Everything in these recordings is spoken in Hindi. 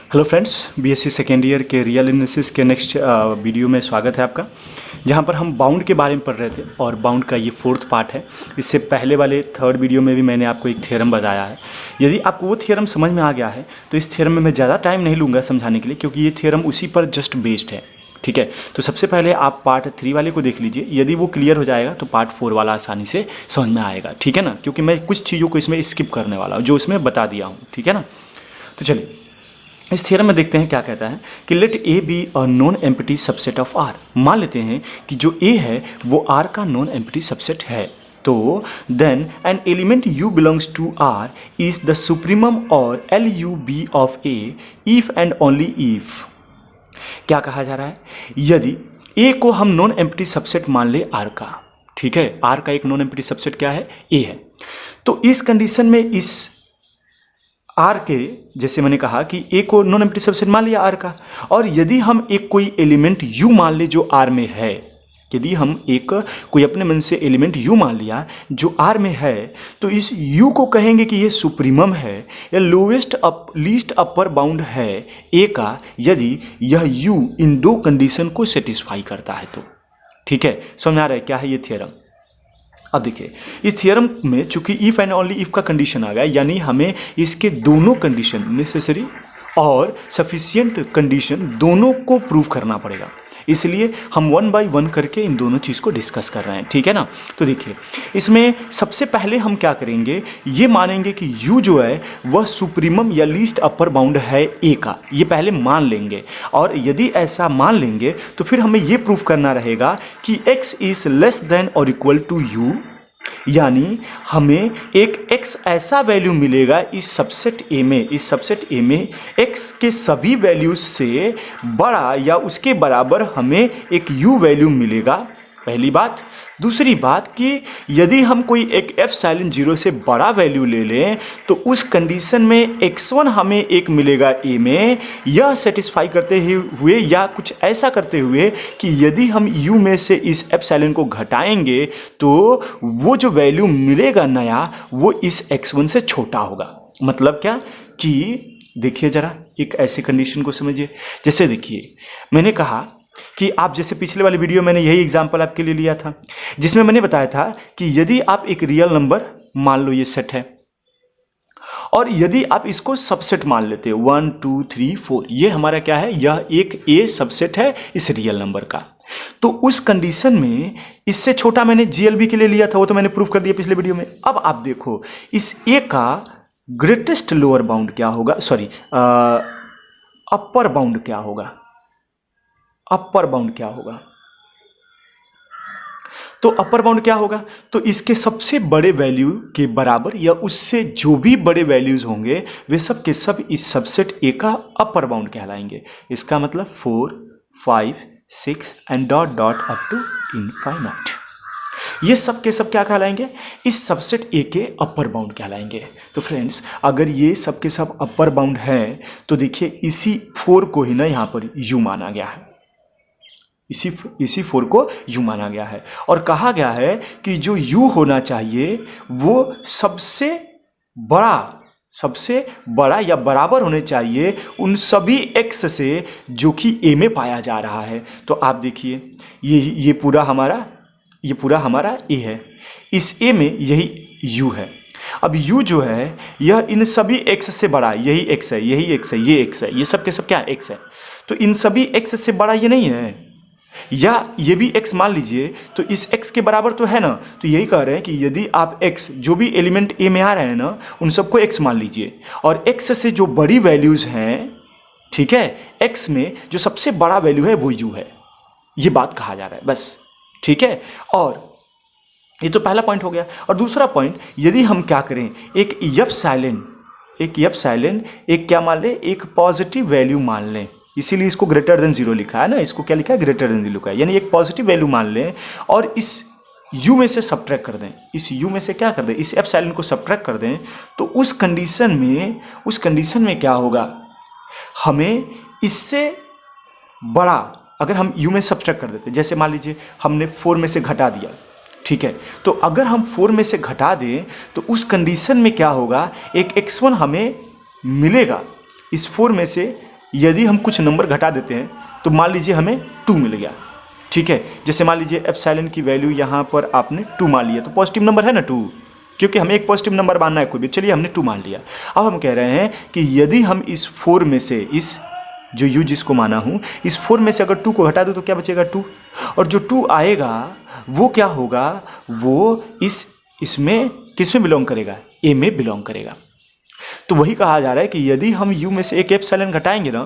Hello friends, BSc second year के रियल एनालिसिस के नेक्स्ट वीडियो में स्वागत है आपका। जहां पर हम बाउंड के बारे में पढ़ रहे थे और बाउंड का ये फोर्थ पार्ट है। इससे पहले वाले थर्ड वीडियो में भी मैंने आपको एक थ्योरम बताया है। यदि आपको वो थ्योरम समझ में आ गया है तो इस थ्योरम में मैं ज़्यादा टाइम नहीं लूँगा समझाने के लिए, क्योंकि ये थ्योरम उसी पर जस्ट बेस्ड है। ठीक है, तो सबसे पहले आप पार्ट 3 वाले को देख लीजिए। यदि वो क्लियर हो जाएगा तो पार्ट 4 वाला आसानी से समझ में आएगा। ठीक है ना, क्योंकि मैं कुछ चीज़ों को इसमें स्किप करने वाला हूँ जो इसमें बता दिया हूँ। ठीक है ना, तो चलिए इस थ्योरम में देखते हैं क्या कहता है कि let A be a non empty subset of R. मान लेते हैं कि जो ए है वो आर का नॉन एम्प्टी सबसेट है, तो then an element u belongs to R is the supremum or L U B of A if and only if. क्या कहा जा रहा है, यदि ए को हम नॉन एम्प्टी सबसेट मान ले आर का। ठीक है, आर का एक नॉन एम्प्टी सबसेट क्या है, ए है। तो इस कंडीशन में इस आर के, जैसे मैंने कहा कि ए को नॉन एम्प्टी सबसेट मान लिया आर का, और यदि हम एक कोई एलिमेंट यू मान ले जो आर में है, यदि हम एक कोई अपने मन से एलिमेंट यू मान लिया जो आर में है, तो इस यू को कहेंगे कि ये सुप्रीमम है या लोवेस्ट लीस्ट अपर बाउंड है ए का, यदि यह यू इन दो कंडीशन को सेटिस्फाई करता है तो। ठीक है, समझ आ रहा है क्या है ये थ्योरम। अब देखिए इस थ्योरम में चूंकि इफ एंड ओनली इफ का कंडीशन आ गया, यानी हमें इसके दोनों कंडीशन नेसेसरी और सफिशिएंट कंडीशन दोनों को प्रूव करना पड़ेगा। इसलिए हम वन बाय वन करके इन दोनों चीज़ को डिस्कस कर रहे हैं। ठीक है ना, तो देखिए इसमें सबसे पहले हम क्या करेंगे, ये मानेंगे कि u जो है वह सुप्रीमम या लीस्ट अपर बाउंड है a का, ये पहले मान लेंगे। और यदि ऐसा मान लेंगे तो फिर हमें ये प्रूफ करना रहेगा कि x is less than or equal to u, यानी हमें एक x ऐसा वैल्यू मिलेगा इस सबसेट A में, इस सबसेट A में x के सभी वैल्यूज से बड़ा या उसके बराबर हमें एक u वैल्यू मिलेगा। पहली बात। दूसरी बात कि यदि हम कोई एक एप्सिलॉन 0 से बड़ा वैल्यू ले लें तो उस कंडीशन में x1 हमें एक मिलेगा a में, यह सेटिस्फाई करते हुए या कुछ ऐसा करते हुए कि यदि हम u में से इस एप्सिलॉन को घटाएंगे तो वो जो वैल्यू मिलेगा नया वो इस x1 से छोटा होगा। मतलब क्या कि देखिए ज़रा एक ऐसी कंडीशन को समझिए। जैसे देखिए मैंने कहा कि आप, जैसे पिछले वाले वीडियो मैंने यही एग्जांपल आपके लिए लिया था जिसमें मैंने बताया था कि यदि आप एक रियल नंबर मान लो ये सेट है और यदि आप इसको सबसेट मान लेते हो 1 2 3 4, ये हमारा क्या है, यह एक ए सबसेट है इस रियल नंबर का, तो उस कंडीशन में इससे छोटा मैंने जीएलबी के लिए लिया था, वो तो मैंने प्रूफ कर दिया पिछले वीडियो में। अब आप देखो इस ए का ग्रेटेस्ट लोअर बाउंड क्या होगा, सॉरी अपर बाउंड क्या होगा, अपर बाउंड क्या होगा, तो अपर बाउंड क्या होगा, तो इसके सबसे बड़े वैल्यू के बराबर या उससे जो भी बड़े वैल्यूज होंगे वे सब के सब इस सबसेट ए का अपर बाउंड कहलाएंगे। इसका मतलब 4 5 6 and dot dot up to infinite, ये सब के सब क्या कहलाएंगे, इस सबसेट ए के अपर बाउंड कहलाएंगे। तो फ्रेंड्स अगर ये सब के सब अपर बाउंड है तो देखिए इसी 4 को ही ना यहाँ पर यू माना गया है, इसी 4 को यू माना गया है और कहा गया है कि जो यू होना चाहिए वो सबसे बड़ा या बराबर होने चाहिए उन सभी x से जो कि a में पाया जा रहा है। तो आप देखिए ये पूरा हमारा a है, इस a में यही u है। अब u जो है यह इन सभी x से बड़ा, यही x है, यही x है, ये x है, ये सब के सब क्या x है, तो इन सभी x से बड़ा ये नहीं है, या ये भी x मान लीजिए तो इस x के बराबर तो है ना। तो यही कह रहे हैं कि यदि आप x जो भी एलिमेंट a में आ रहे हैं ना उन सबको x मान लीजिए और x से जो बड़ी वैल्यूज हैं, ठीक है, x में जो सबसे बड़ा वैल्यू है वो u है, ये बात कहा जा रहा है बस। ठीक है, और ये तो पहला पॉइंट हो गया। और दूसरा पॉइंट, यदि हम क्या करें, एक एप्सिलॉन एक क्या मान लें, एक पॉजिटिव वैल्यू मान लें, इसीलिए इसको ग्रेटर देन 0 लिखा है ना, इसको क्या लिखा है, ग्रेटर देन 0 लिखा है, यानी एक पॉजिटिव वैल्यू मान लें और इस u में से सब्ट्रैक्ट कर दें, इस u में से क्या कर दें, इस एप्सिलॉन को सब्ट्रैक्ट कर दें, तो उस कंडीशन में क्या होगा, हमें इससे बड़ा अगर हम u में सब्ट्रैक्ट कर देते, जैसे मान लीजिए हमने 4 में से घटा दिया, ठीक है, तो अगर हम 4 में से घटा दें तो उस कंडीशन में क्या होगा, एक x1 हमें मिलेगा इस 4 में से यदि हम कुछ नंबर घटा देते हैं तो मान लीजिए हमें 2 मिल गया, ठीक है। जैसे मान लीजिए एप्सिलॉन की वैल्यू यहाँ पर आपने 2 मान लिया, तो पॉजिटिव नंबर है ना 2, क्योंकि हमें एक पॉजिटिव नंबर मानना है कोई भी। चलिए हमने 2 मान लिया। अब हम कह रहे हैं कि यदि हम इस 4 में से, इस जो u जिसको माना हूँ, इस 4 में से अगर 2 को हटा दो तो क्या बचेगा 2, और जो 2 आएगा वो क्या होगा, वो इसमें किस में बिलोंग करेगा, a में बिलोंग करेगा। तो वही कहा जा रहा है कि यदि हम u में से एक एप्सिलॉन घटाएंगे ना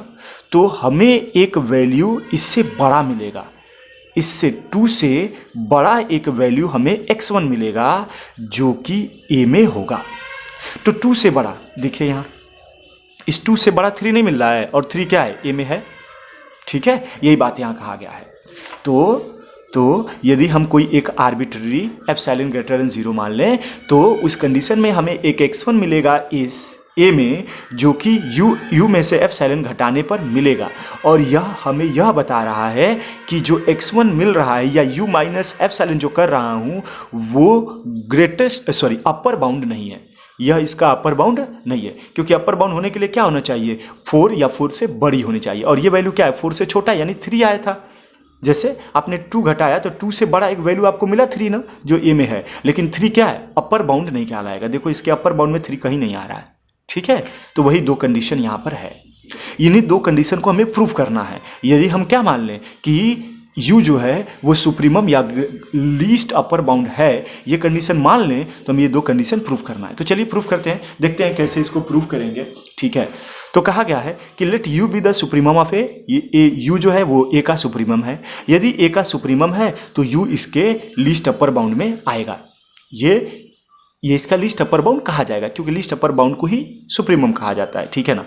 तो हमें एक वैल्यू इससे बड़ा मिलेगा, इससे 2 से बड़ा एक वैल्यू हमें x1 मिलेगा जो कि a में होगा। तो 2 से बड़ा देखिए यहाँ, इस 2 से बड़ा 3 नहीं मिल रहा है, और 3 क्या है, a में है, ठीक है। यही बात यहाँ कहा गया है। तो यदि हम कोई एक आर्बिट्ररी एप्सिलॉन ग्रेटर देन 0 मान लें तो उस कंडीशन में हमें एक x1 मिलेगा इस a में, जो कि u में से एप्सिलॉन घटाने पर मिलेगा। और यह हमें यह बता रहा है कि जो x1 मिल रहा है या u माइनस एप्सिलॉन जो कर रहा हूँ वो अपर बाउंड नहीं है, यह इसका अपर बाउंड नहीं है। क्योंकि अपर बाउंड होने के लिए क्या होना चाहिए, 4 या 4 से बड़ी होनी चाहिए, और ये वैल्यू क्या है, 4 से छोटा यानी 3 आया था। जैसे आपने 2 घटाया तो 2 से बड़ा एक वैल्यू आपको मिला 3 ना, जो a में है, लेकिन 3 क्या है, अपर बाउंड नहीं कहलाएगा। देखो इसके अपर बाउंड में 3 कहीं नहीं आ रहा है, ठीक है। तो वही 2 कंडीशन यहाँ पर है। इन्हीं 2 कंडीशन को हमें प्रूव करना है। यदि हम क्या मान लें कि u जो है वो सुप्रीमम या लीस्ट अपर बाउंड है, ये कंडीशन मान लें, तो हम ये 2 कंडीशन प्रूव करना है। तो चलिए प्रूव करते हैं, देखते हैं कैसे इसको प्रूव करेंगे, ठीक है। तो कहा गया है कि let u be the supremum of A, u जो है वो a का सुप्रीमम है। यदि a का सुप्रीमम है तो u इसके लीस्ट अपर बाउंड में आएगा। ये इसका लीस्ट अपर बाउंड कहा जाएगा, क्योंकि लीस्ट अपर बाउंड को ही सुप्रीमम कहा जाता है, ठीक है ना।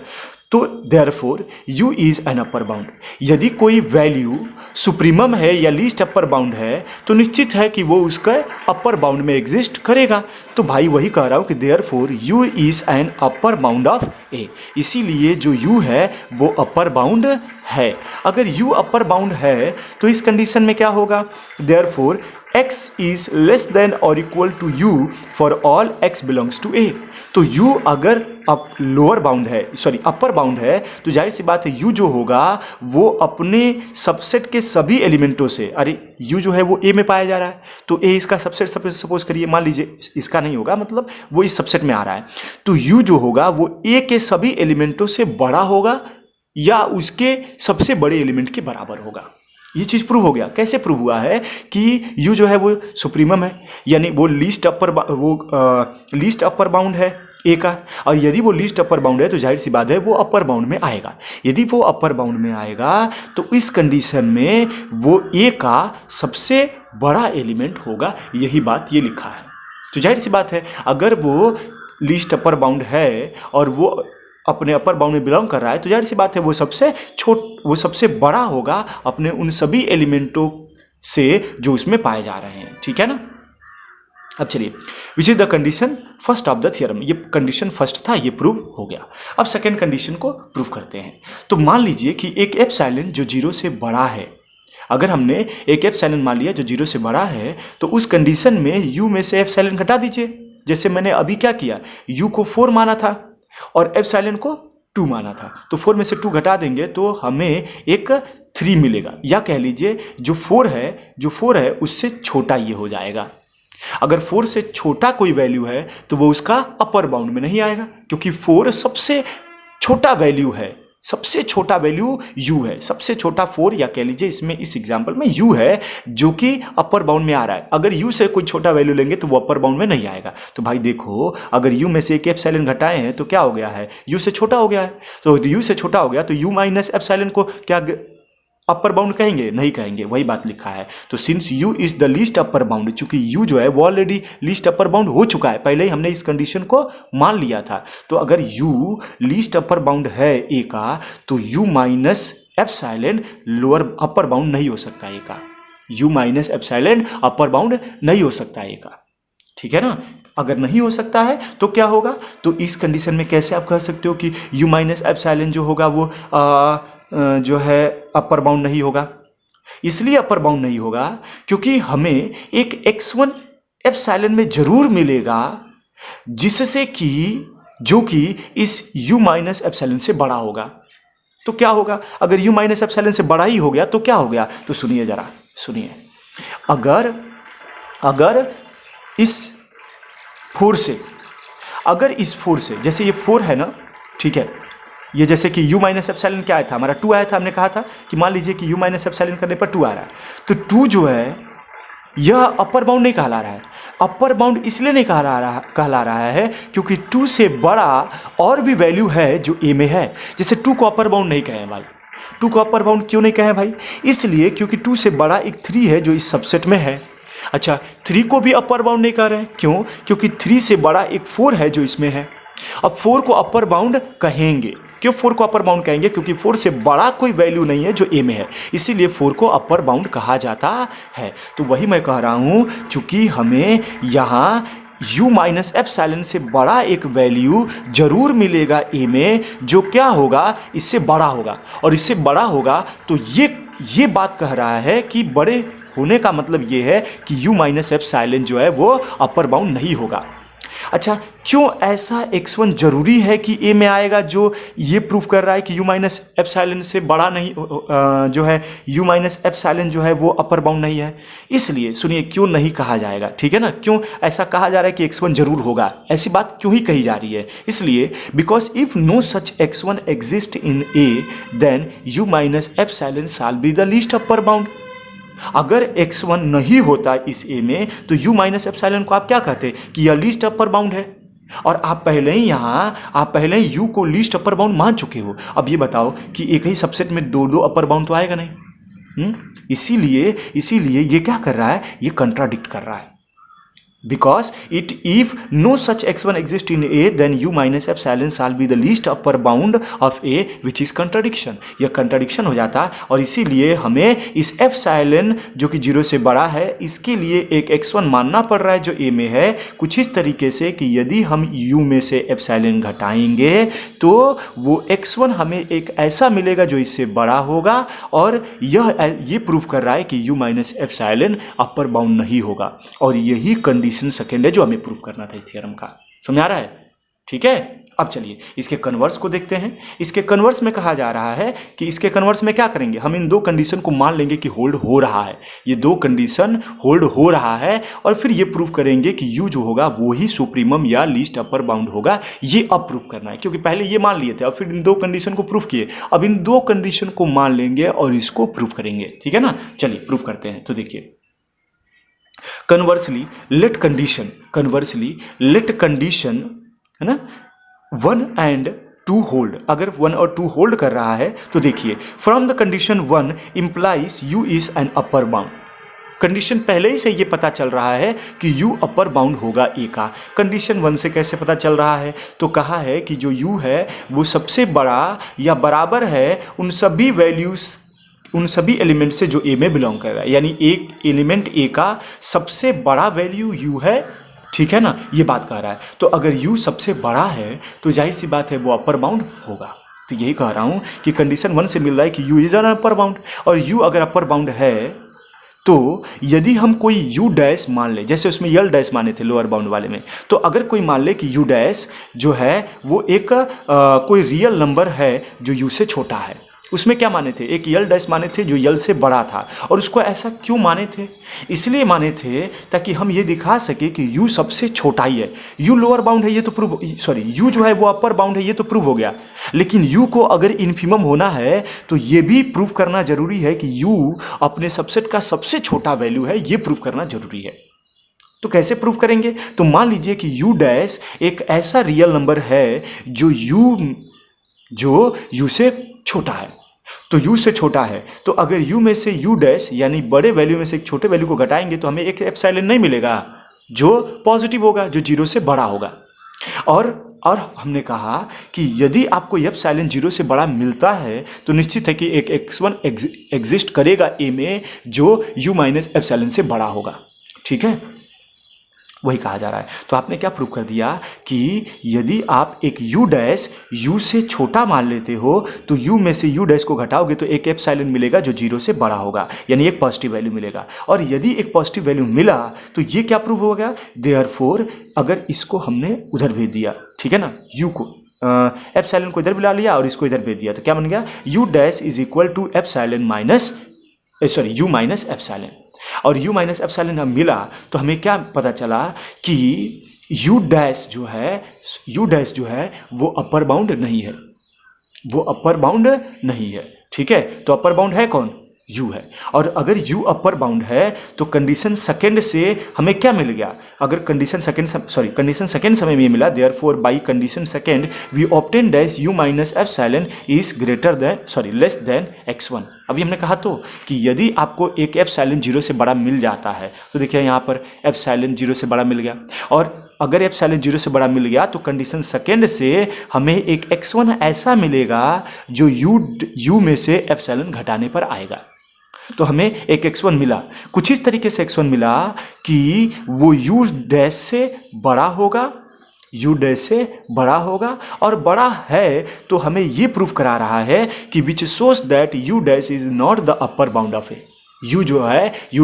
तो therefore u is an upper bound. यदि कोई वैल्यू सुप्रीमम है या लीस्ट अपर बाउंड है तो निश्चित है कि वो उसका अपर बाउंड में एग्जिस्ट करेगा। तो भाई वही कह रहा हूँ कि therefore u is an upper bound of a, इसीलिए जो u है वो अपर बाउंड है। अगर u अपर बाउंड है तो इस कंडीशन में क्या होगा, therefore x is less than or equal to u for all x belongs to a। तो u अगर लोअर बाउंड है, सॉरी अपर बाउंड है, तो जाहिर सी बात है u जो होगा वो अपने सबसेट के सभी एलिमेंटों से, अरे u जो है वो a में पाया जा रहा है तो a इसका सबसेट, सपोज करिए, मान लीजिए इसका नहीं होगा, मतलब वो इस सबसेट में आ रहा है, तो u जो होगा वो a के सभी एलिमेंटों से बड़ा होगा या उसके सबसे बड़े एलिमेंट के बराबर होगा। ये चीज़ प्रूव हो गया। कैसे प्रूव हुआ है कि u जो है वो सुप्रीमम है, यानी वो लीस्ट अपर बाउंड है a का, और यदि वो लीस्ट अपर बाउंड है तो जाहिर सी बात है वो अपर बाउंड में आएगा। यदि वो अपर बाउंड में आएगा तो इस कंडीशन में वो a का सबसे बड़ा एलिमेंट होगा, यही बात ये लिखा है। तो जाहिर सी बात है अगर वो लीस्ट अपर बाउंड है और वो अपने अपर बाउंड में बिलोंग कर रहा है तो जाहिर सी बात है वो सबसे बड़ा होगा अपने उन सभी एलिमेंटों से जो उसमें पाए जा रहे हैं, ठीक है ना। अब चलिए, which is the condition first of the theorem, ये कंडीशन फर्स्ट था, ये प्रूव हो गया। अब सेकेंड कंडीशन को प्रूव करते हैं। तो मान लीजिए कि एक एप्सिलॉन जो 0 से बड़ा है, अगर हमने एक एप्सिलॉन मान लिया जो 0 से बड़ा है तो उस कंडीशन में u में से एप्सिलॉन घटा दीजिए। जैसे मैंने अभी क्या किया, u को 4 माना था और एप्सिलॉन को 2 माना था, तो 4 में से 2 घटा देंगे तो हमें एक 3 मिलेगा, या कह लीजिए जो 4 है उससे छोटा ये हो जाएगा। अगर 4 से छोटा कोई वैल्यू है तो वो उसका अपर बाउंड में नहीं आएगा, क्योंकि 4 सबसे छोटा वैल्यू है, सबसे छोटा वैल्यू u है, सबसे छोटा 4, या कह लीजिए इसमें इस एग्जांपल में u है जो कि अपर बाउंड में आ रहा है। अगर u से कोई छोटा वैल्यू लेंगे तो वो अपर बाउंड में नहीं आएगा। तो भाई देखो, अगर u में से एक एप्सिलॉन घटाए हैं तो क्या हो गया है, u से छोटा हो गया है। तो u से छोटा हो गया तो u माइनस एप्सिलॉन को क्या अपर बाउंड कहेंगे, नहीं कहेंगे, वही बात लिखा है। तो since u is the least upper bound, चूंकि u जो है वो ऑलरेडी लीस्ट अपर बाउंड हो चुका है, पहले ही हमने इस कंडीशन को मान लिया था। तो अगर u लीस्ट अपर बाउंड है a का तो u minus epsilon lower upper bound नहीं हो सकता a का, u minus epsilon upper bound नहीं हो सकता a का, ठीक है ना। अगर नहीं हो सकता है तो क्या होगा, तो इस कंडीशन में कैसे आप कह सकते हो कि u माइनस एप्सिलॉन जो होगा वो जो है अपर बाउंड नहीं होगा। इसलिए अपर बाउंड नहीं होगा क्योंकि हमें एक x1 एप्सिलॉन में जरूर मिलेगा जिससे कि जो कि इस u माइनस एप्सिलॉन से बड़ा होगा। तो क्या होगा, अगर u माइनस एप्सिलॉन से बड़ा ही हो गया तो क्या हो गया, तो सुनिए जरा सुनिए, अगर इस 4 से, अगर इस 4 से, जैसे ये 4 है ना, ठीक है, ये जैसे कि u माइनस एप्सिलॉन क्या आया था हमारा, 2 आया था, हमने कहा था कि मान लीजिए कि u माइनस एप्सिलॉन करने पर 2 आ रहा है, तो 2 जो है यह अपर बाउंड नहीं कहला रहा है। अपर बाउंड इसलिए नहीं कहला रहा है क्योंकि 2 से बड़ा और भी वैल्यू है जो a में है। जैसे 2 को अपर बाउंड नहीं कहें भाई, 2 को अपर बाउंड क्यों नहीं कहें भाई, इसलिए क्योंकि 2 से बड़ा एक 3 है जो इस सबसेट में है। अच्छा, 3 को भी अपर बाउंड नहीं कह रहे हैं, क्यों, क्योंकि 3 से बड़ा एक 4 है जो इसमें है। अब 4 को अपर बाउंड कहेंगे, क्यों 4 को अपर बाउंड कहेंगे, क्योंकि 4 से बड़ा कोई वैल्यू नहीं है जो a में है, इसीलिए 4 को अपर बाउंड कहा जाता है। तो वही मैं कह रहा हूँ, चूंकि हमें यहाँ u माइनस एप्सिलॉन से बड़ा एक वैल्यू जरूर मिलेगा a में, जो क्या होगा, इससे बड़ा होगा, और इससे बड़ा होगा तो ये बात कह रहा है कि बड़े होने का मतलब ये है कि u माइनस एप्सिलॉन जो है वो अपर बाउंड नहीं होगा। अच्छा, क्यों ऐसा x1 जरूरी है कि a में आएगा, जो ये प्रूफ कर रहा है कि u माइनस एप्सिलॉन से बड़ा नहीं जो है u माइनस एप्सिलॉन जो है वो अपर बाउंड नहीं है। इसलिए सुनिए क्यों नहीं कहा जाएगा, ठीक है ना, क्यों ऐसा कहा जा रहा है कि x1 जरूर होगा, ऐसी बात क्यों ही कही जा रही है, इसलिए because if no such x1 exist in a then u minus epsilon shall be the least upper bound. अगर x1 नहीं होता इस a में तो u माइनस एप्सिलॉन को आप क्या कहते कि यह लीस्ट अपर बाउंड है, और आप पहले ही u को लीस्ट अपर बाउंड मान चुके हो। अब ये बताओ कि एक ही सबसेट में दो अपर बाउंड तो आएगा नहीं। इसीलिए ये क्या कर रहा है, ये कंट्राडिक्ट कर रहा है। Because if no such x1 exists in A, then u minus epsilon shall be the least upper bound of A, which is contradiction। यह contradiction हो जाता, और इसीलिए हमें इस एप्सिलॉन जो कि 0 से बड़ा है, इसके लिए एक x1 मानना पड़ रहा है जो A में है, कुछ इस तरीके से कि यदि हम u में से एप्सिलॉन घटाएंगे तो वो x1 हमें एक ऐसा मिलेगा जो इससे बड़ा होगा, और ये प्रूफ कर रहा है कि u minus epsilon upper bound नहीं होगा, और यही कंडीशन सेकेंड है जो हमें प्रूफ करना था इस थ्योरम का। समझ आ रहा है, ठीक है। अब चलिए इसके कन्वर्स को देखते हैं। इसके कन्वर्स में कहा जा रहा है कि इसके कन्वर्स में क्या करेंगे, हम इन दो कंडीशन को मान लेंगे कि होल्ड हो रहा है, ये दो कंडीशन होल्ड हो रहा है, और फिर ये प्रूफ करेंगे कि u जो होगा वो ही सुप्रीमम या लीस्ट अपर बाउंड होगा। ये अब प्रूफ करना है, क्योंकि पहले ये मान लिए थे और फिर इन दो कंडीशन को प्रूफ किए, अब इन दो कंडीशन को मान लेंगे और इसको प्रूफ करेंगे, ठीक है ना। चलिए प्रूफ करते हैं। तो देखिए, कन्वर्सली लेट कंडीशन है ना 1 and 2 होल्ड, अगर 1 और 2 होल्ड कर रहा है तो देखिए, from the condition 1 implies u is an upper bound. Condition पहले ही से ये पता चल रहा है कि u अपर बाउंड होगा a का। कंडीशन 1 से कैसे पता चल रहा है, तो कहा है कि जो u है वो सबसे बड़ा या बराबर है उन सभी वैल्यूज, उन सभी एलिमेंट से जो a में बिलोंग कर रहा है, यानी एक एलिमेंट a का सबसे बड़ा वैल्यू u है, ठीक है ना, ये बात कह रहा है। तो अगर u सबसे बड़ा है तो जाहिर सी बात है वो अपर बाउंड होगा। तो यही कह रहा हूँ कि कंडीशन 1 से मिल रहा है कि u is an upper bound, और u अगर अपर बाउंड है तो यदि हम कोई u डैश मान ले, जैसे उसमें यल डैश माने थे लोअर बाउंड वाले में, तो अगर कोई मान ले कि u डैश जो है वो एक कोई रियल नंबर है जो u से छोटा है, उसमें क्या माने थे, एक यल डैश माने थे जो यल से बड़ा था। और उसको ऐसा क्यों माने थे, इसलिए माने थे ताकि हम ये दिखा सके कि u सबसे छोटा ही है। u लोअर बाउंड है ये तो प्रूव, u जो है वो अपर बाउंड है ये तो प्रूव हो गया, लेकिन u को अगर इन्फिमम होना है तो ये भी प्रूव करना जरूरी है कि u अपने सबसेट का सबसे छोटा वैल्यू है, ये प्रूव करना जरूरी है। तो कैसे प्रूव करेंगे, तो मान लीजिए कि u डैश एक ऐसा रियल नंबर है जो u से छोटा है, तो u से छोटा है, तो अगर u में से u डैश यानी बड़े वैल्यू में से एक छोटे वैल्यू को घटाएंगे तो हमें एक एप्सिलॉन नहीं मिलेगा जो पॉजिटिव होगा, जो 0 से बड़ा होगा। और हमने कहा कि यदि आपको एप्सिलॉन 0 से बड़ा मिलता है तो निश्चित है कि एक x1 एग्जिस्ट करेगा a में जो u माइनस एप्सिलॉन से बड़ा होगा, ठीक है, वही कहा जा रहा है। तो आपने क्या प्रूव कर दिया कि यदि आप एक u डैश u से छोटा मान लेते हो तो u में से u डैश को घटाओगे तो एक एप्सिलॉन मिलेगा जो 0 से बड़ा होगा, यानी एक पॉजिटिव वैल्यू मिलेगा। और यदि एक पॉजिटिव वैल्यू मिला तो ये क्या प्रूव हो गया, देयरफॉर अगर इसको हमने उधर भेज दिया, ठीक है ना, u को, एप्सिलॉन को इधर बुला लिया और इसको इधर भेज दिया, तो क्या बन गया u dash is equal to epsilon minus u minus epsilon. और यू माइनस एप्सिलॉन हम मिला तो हमें क्या पता चला कि यू डैश जो है वो अपर बाउंड नहीं है, वो अपर बाउंड नहीं है। ठीक है, तो अपर बाउंड है कौन, u है। और अगर u अपर बाउंड है तो कंडीशन सेकंड से हमें क्या मिल गया, अगर कंडीशन सेकंड समय में मिला, therefore by condition second we obtain dash u minus epsilon is less than x1। अभी हमने कहा तो कि यदि आपको एक एप्सिलॉन 0 से बड़ा मिल जाता है तो देखिए यहाँ पर एप्सिलॉन 0 से बड़ा मिल गया, और अगर एप्सिलॉन 0 से बड़ा मिल गया तो कंडीशन सेकंड से हमें एक x1 ऐसा मिलेगा जो u में से एप्सिलॉन घटाने पर आएगा। तो हमें एक x1 मिला, कुछ इस तरीके से x1 मिला कि वो u डैश से बड़ा होगा, और बड़ा है तो हमें ये प्रूफ करा रहा है कि which shows that u dash is not the upper bound of A. u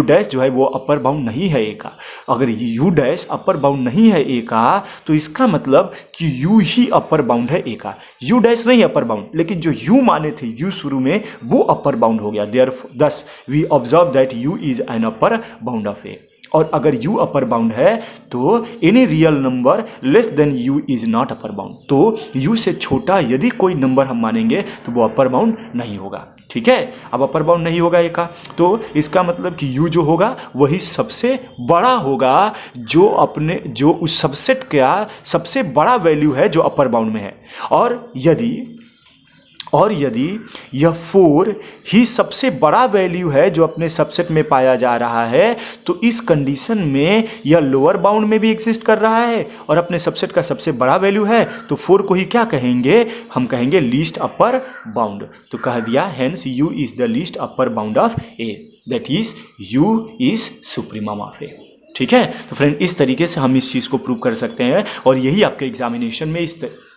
dash जो है वो अपर बाउंड नहीं है ए का। अगर u डैश अपर बाउंड नहीं है ए का तो इसका मतलब कि u ही अपर बाउंड है ए का। u डैश नहीं अपर बाउंड, लेकिन जो u माने थे u शुरू में वो अपर बाउंड हो गया। thus we observe that u is an upper bound of a। और अगर u अपर बाउंड है तो any real number less than u is not upper bound. तो u से छोटा यदि कोई नंबर हम मानेंगे तो वो अपर बाउंड नहीं होगा। ठीक है, अब अपर बाउंड नहीं होगा ए का, तो इसका मतलब कि u जो होगा वही सबसे बड़ा होगा जो उस सबसेट का सबसे बड़ा वैल्यू है जो अपर बाउंड में है। और यदि यह 4 ही सबसे बड़ा वैल्यू है जो अपने सबसेट में पाया जा रहा है तो इस कंडीशन में यह लोअर बाउंड में भी एग्जिस्ट कर रहा है और अपने सबसेट का सबसे बड़ा वैल्यू है, तो 4 को ही क्या कहेंगे, हम कहेंगे लीस्ट अपर बाउंड। तो कह दिया hence u is the least upper bound of a, that is u is supremum of a। ठीक है, तो फ्रेंड इस तरीके से हम इस चीज़ को प्रूव कर सकते हैं और यही आपके एग्जामिनेशन में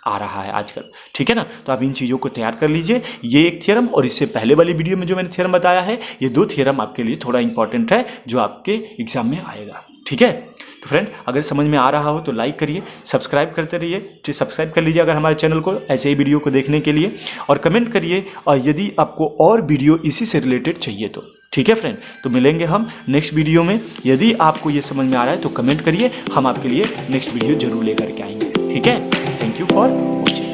आ रहा है आजकल। ठीक है ना, तो आप इन चीज़ों को तैयार कर लीजिए। ये एक थ्योरम और इससे पहले वाली वीडियो में जो मैंने थ्योरम बताया है, ये 2 थ्योरम आपके लिए थोड़ा इंपॉर्टेंट है जो आपके एग्जाम में आएगा। ठीक है, तो फ्रेंड अगर समझ में आ रहा हो तो लाइक करिए, सब्सक्राइब करते रहिए, सब्सक्राइब कर लीजिए अगर हमारे चैनल को ऐसे ही वीडियो को देखने के लिए, और कमेंट करिए और यदि आपको और वीडियो इसी से रिलेटेड चाहिए तो। ठीक है फ्रेंड, तो मिलेंगे हम नेक्स्ट वीडियो में। यदि आपको ये समझ में आ रहा है तो कमेंट करिए, हम आपके लिए नेक्स्ट वीडियो जरूर लेकर के आएंगे। ठीक है, थैंक यू फॉर वॉचिंग।